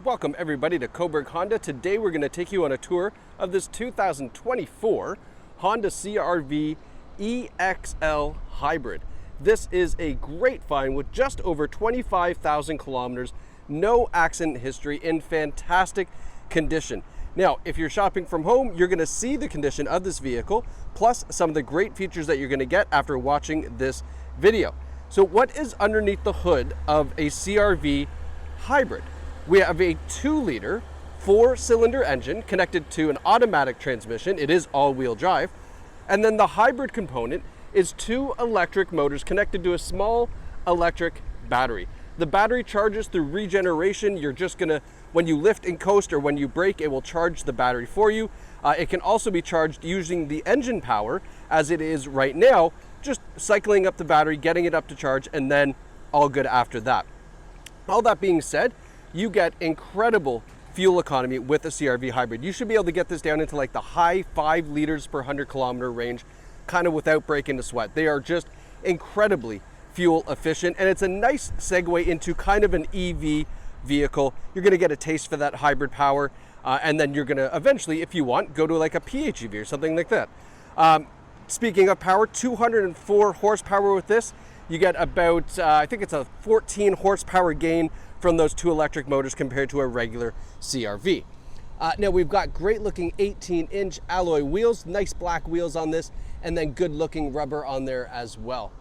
Welcome everybody to Cobourg Honda. Today we're going to take you on a tour of this 2024 Honda CR-V EXL Hybrid. This is a great find with just over 25,000 kilometers, no accident history, in fantastic condition. Now, if you're shopping from home, you're going to see the condition of this vehicle, plus some of the great features that you're going to get after watching this video. So what is underneath the hood of a CR-V Hybrid? We have a 2-liter 4-cylinder engine connected to an automatic transmission. It is all-wheel drive. And then the hybrid component is 2 electric motors connected to a small electric battery. The battery charges through regeneration. You're just gonna, when you lift and coast or when you brake, it will charge the battery for you. It can also be charged using the engine power as it is right now, just cycling up the battery, getting it up to charge, and then all good after that. All that being said, you get incredible fuel economy with a CR-V Hybrid. You should be able to get this down into like the high 5 liters per 100 kilometer range, kind of without breaking a sweat. They are just incredibly fuel efficient, and it's a nice segue into kind of an EV vehicle. You're gonna get a taste for that hybrid power, and then you're gonna eventually, if you want, go to like a PHEV or something like that. Speaking of power, 204 horsepower with this. You get about, I think it's a 14 horsepower gain from those 2 electric motors compared to a regular CR-V. Now we've got great looking 18-inch alloy wheels, nice black wheels on this, and then good looking rubber on there as well.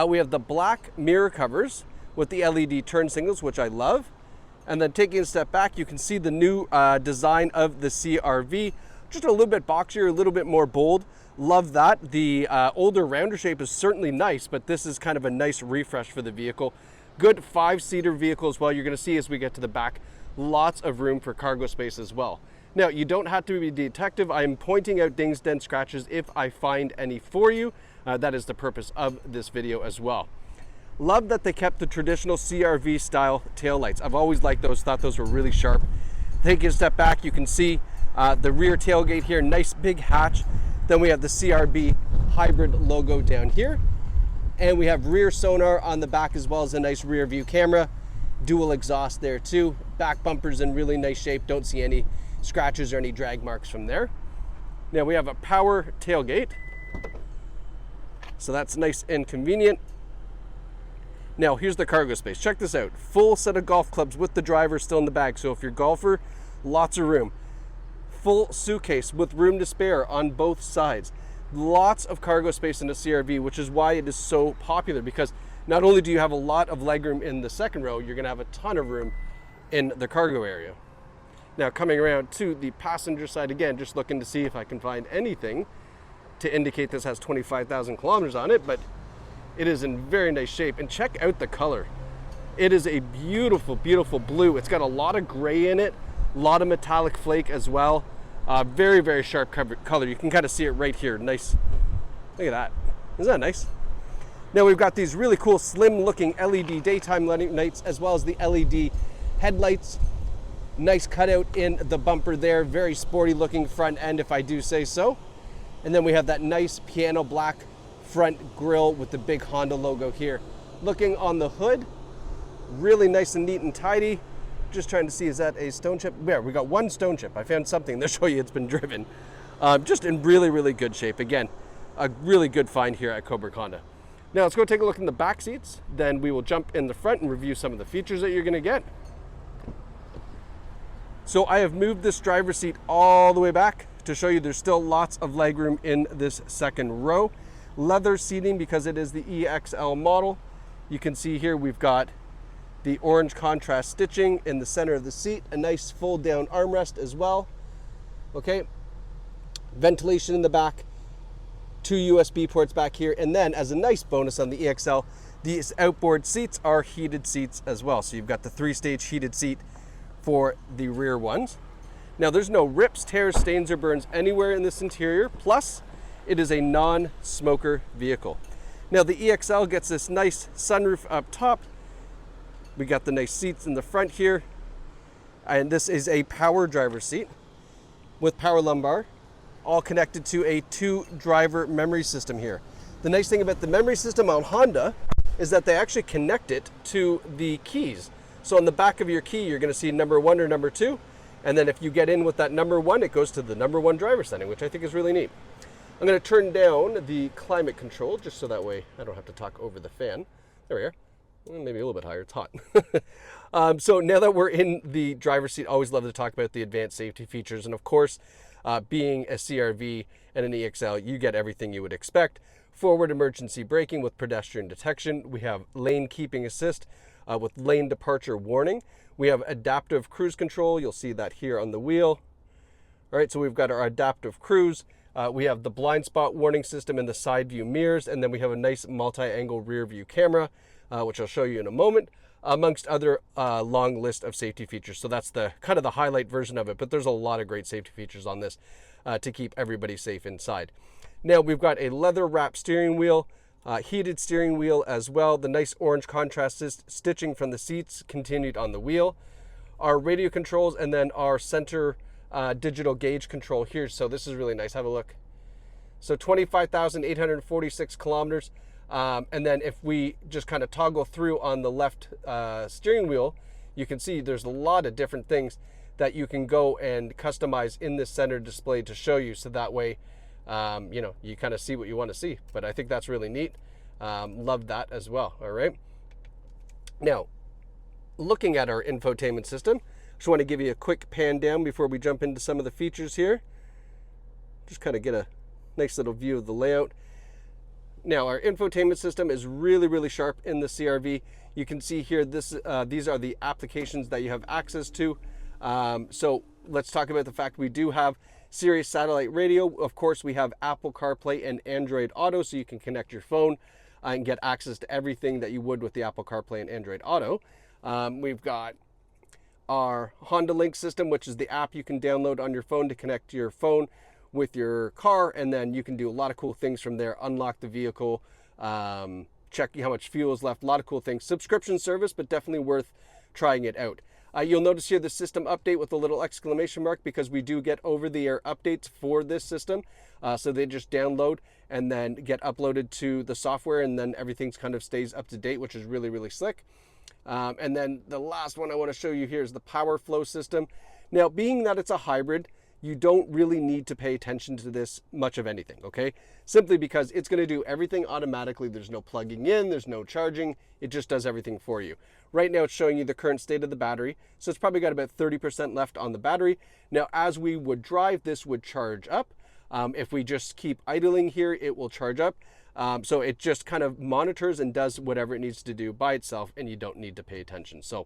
We have the black mirror covers with the LED turn signals, which I love. And then taking a step back, you can see the new design of the CR-V, just a little bit boxier, a little bit more bold. Love that. The older rounder shape is certainly nice, but this is kind of a nice refresh for the vehicle. Good 5-seater vehicle as well. You're going to see as we get to the back, lots of room for cargo space as well. Now, you don't have to be a detective. I'm pointing out dings, dents, scratches if I find any for you. That is the purpose of this video as well. Love that they kept the traditional CR-V style taillights. I've always liked those, thought those were really sharp. Taking a step back, you can see the rear tailgate here, nice big hatch. Then we have the CR-V Hybrid logo down here. And we have rear sonar on the back as well as a nice rear view camera. Dual exhaust there too. Back bumper's in really nice shape. Don't see any scratches or any drag marks from there. Now we have a power tailgate. So that's nice and convenient. Now here's the cargo space. Check this out. Full set of golf clubs with the driver still in the bag. So if you're a golfer, lots of room. Full suitcase with room to spare on both sides. Lots of cargo space in the CR-V, which is why it is so popular, because not only do you have a lot of legroom in the second row, you're gonna have a ton of room in the cargo area. Now coming around to the passenger side again, just looking to see if I can find anything to indicate this has 25,000 kilometers on it, but it is in very nice shape. And check out the color. It is a beautiful, beautiful blue. It's got a lot of gray in it, a lot of metallic flake as well. Very, very sharp color. You can kind of see it right here. Nice. Look at that. Isn't that nice? Now we've got these really cool slim looking LED daytime lights as well as the LED headlights. Nice cutout in the bumper there. Very sporty looking front end, if I do say so. And then we have that nice piano black front grille with the big Honda logo here. Looking on the hood, really nice and neat and tidy. Just trying to see, is that a stone chip? Yeah, we got one stone chip. I found something to show you it's been driven. Just in really, really good shape. Again, a really good find here at Cobourg Honda. Now let's go take a look in the back seats. Then we will jump in the front and review some of the features that you're gonna get. So I have moved this driver's seat all the way back to show you there's still lots of legroom in this second row. Leather seating because it is the EXL model. You can see here we've got the orange contrast stitching in the center of the seat, a nice fold down armrest as well. Okay, ventilation in the back, 2 USB ports back here, and then as a nice bonus on the EXL, these outboard seats are heated seats as well. So you've got the 3-stage heated seat for the rear ones. Now there's no rips, tears, stains, or burns anywhere in this interior, plus it is a non-smoker vehicle. Now the EXL gets this nice sunroof up top. We got the nice seats in the front here, and this is a power driver seat with power lumbar, all connected to a 2-driver memory system here. The nice thing about the memory system on Honda is that they actually connect it to the keys. So on the back of your key, you're going to see number 1 or number 2. And then if you get in with that number 1, it goes to the number 1 driver setting, which I think is really neat. I'm going to turn down the climate control just so that way I don't have to talk over the fan. There we are. Maybe a little bit higher. It's hot. So now that we're in the driver's seat, always love to talk about the advanced safety features. And of course, being a CRV and an EXL, you get everything you would expect. Forward emergency braking with pedestrian detection. We have lane keeping assist with lane departure warning. We have adaptive cruise control. You'll see that here on the wheel. All right, so we've got our adaptive cruise. We have the blind spot warning system and the side view mirrors, and then we have a nice multi-angle rear view camera, which I'll show you in a moment, amongst other long list of safety features. So that's the kind of the highlight version of it, but there's a lot of great safety features on this to keep everybody safe inside. Now we've got a leather wrapped steering wheel, heated steering wheel as well, the nice orange contrast stitching from the seats continued on the wheel, our radio controls, and then our center digital gauge control here. So this is really nice. Have a look. So 25,846 kilometers. And then if we just kind of toggle through on the left steering wheel, you can see there's a lot of different things that you can go and customize in this center display to show you. So that way, you know, you kind of see what you want to see. But I think that's really neat. Love that as well. All right. Now, looking at our infotainment system, just want to give you a quick pan down before we jump into some of the features here. Just kind of get a nice little view of the layout. Now, our infotainment system is really, really sharp in the CRV. You can see here, these are the applications that you have access to. So let's talk about the fact we do have Sirius satellite radio. Of course, we have Apple CarPlay and Android Auto, so you can connect your phone and get access to everything that you would with the Apple CarPlay and Android Auto. We've got our Honda Link system, which is the app you can download on your phone to connect your phone with your car, and then you can do a lot of cool things from there. Unlock the vehicle, check how much fuel is left, a lot of cool things. Subscription service, but definitely worth trying it out. You'll notice here the system update with a little exclamation mark because we do get over-the-air updates for this system. So they just download and then get uploaded to the software, and then everything's kind of stays up to date, which is really, really slick. And then the last one I want to show you here is the power flow system. Now, being that it's a hybrid, you don't really need to pay attention to this much of anything, okay? Simply because it's going to do everything automatically. There's no plugging in, there's no charging. It just does everything for you. Right now, it's showing you the current state of the battery. So it's probably got about 30% left on the battery. Now, as we would drive, this would charge up. If we just keep idling here, it will charge up. So it just kind of monitors and does whatever it needs to do by itself, and you don't need to pay attention. So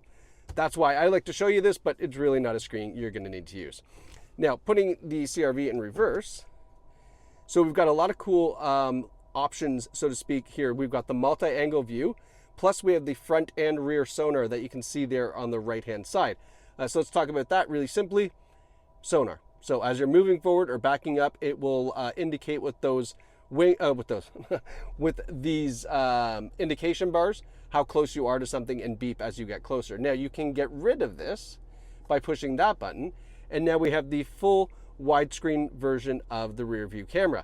that's why I like to show you this, but it's really not a screen you're going to need to use. Now, putting the CRV in reverse, so we've got a lot of cool options, so to speak, here. We've got the multi-angle view, plus we have the front and rear sonar that you can see there on the right-hand side. So let's talk about that really simply. Sonar. So as you're moving forward or backing up, it will indicate with those with these indication bars how close you are to something, and beep as you get closer. Now, you can get rid of this by pushing that button, and now we have the full widescreen version of the rear view camera.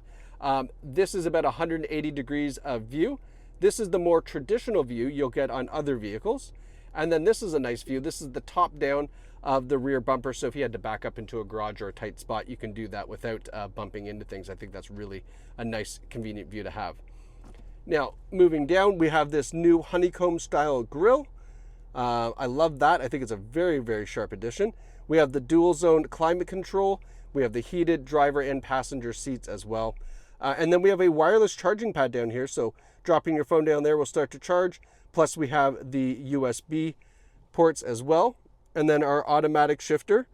This is about 180 degrees of view. This is the more traditional view you'll get on other vehicles. And then this is a nice view. This is the top down of the rear bumper. So if you had to back up into a garage or a tight spot, you can do that without bumping into things. I think that's really a nice, convenient view to have. Now, moving down, we have this new honeycomb style grille. I love that. I think it's a very, very sharp addition. We have the dual zone climate control. We have the heated driver and passenger seats as well. And then we have a wireless charging pad down here. So dropping your phone down there will start to charge. Plus we have the USB ports as well. And then our automatic shifter.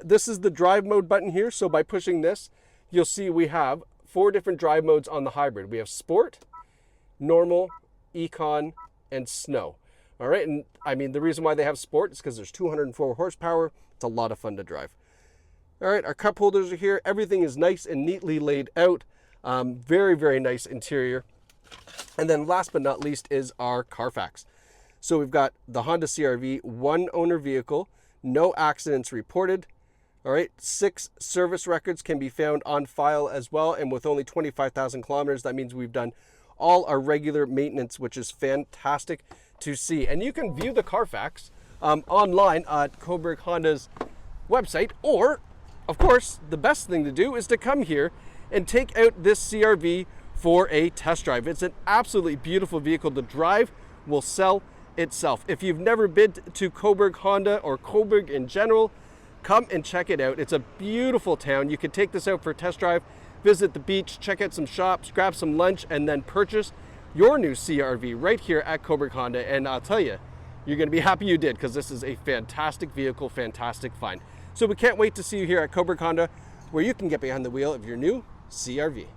This is the drive mode button here. So by pushing this, you'll see we have 4 different drive modes on the hybrid. We have Sport, Normal, Econ, and Snow. All right, and I mean, the reason why they have Sport is because there's 204 horsepower. It's a lot of fun to drive. All right, our cup holders are here. Everything is nice and neatly laid out. Very, very nice interior. And then last but not least is our Carfax. So we've got the Honda CR-V, 1 owner vehicle, no accidents reported. All right, 6 service records can be found on file as well. And with only 25,000 kilometers, that means we've done all our regular maintenance, which is fantastic to see. And you can view the Carfax online at Cobourg Honda's website, or of course the best thing to do is to come here and take out this CR-V for a test drive. It's an absolutely beautiful vehicle to drive, will sell itself. If you've never been to Cobourg Honda or Cobourg in general, come and check it out. It's a beautiful town. You can take this out for a test drive, visit the beach, check out some shops, grab some lunch, and then purchase your new CR-V right here at Cobourg Honda. And I'll tell you, you're going to be happy you did, because this is a fantastic vehicle, fantastic find. So we can't wait to see you here at Cobourg Honda, where you can get behind the wheel of your new CR-V.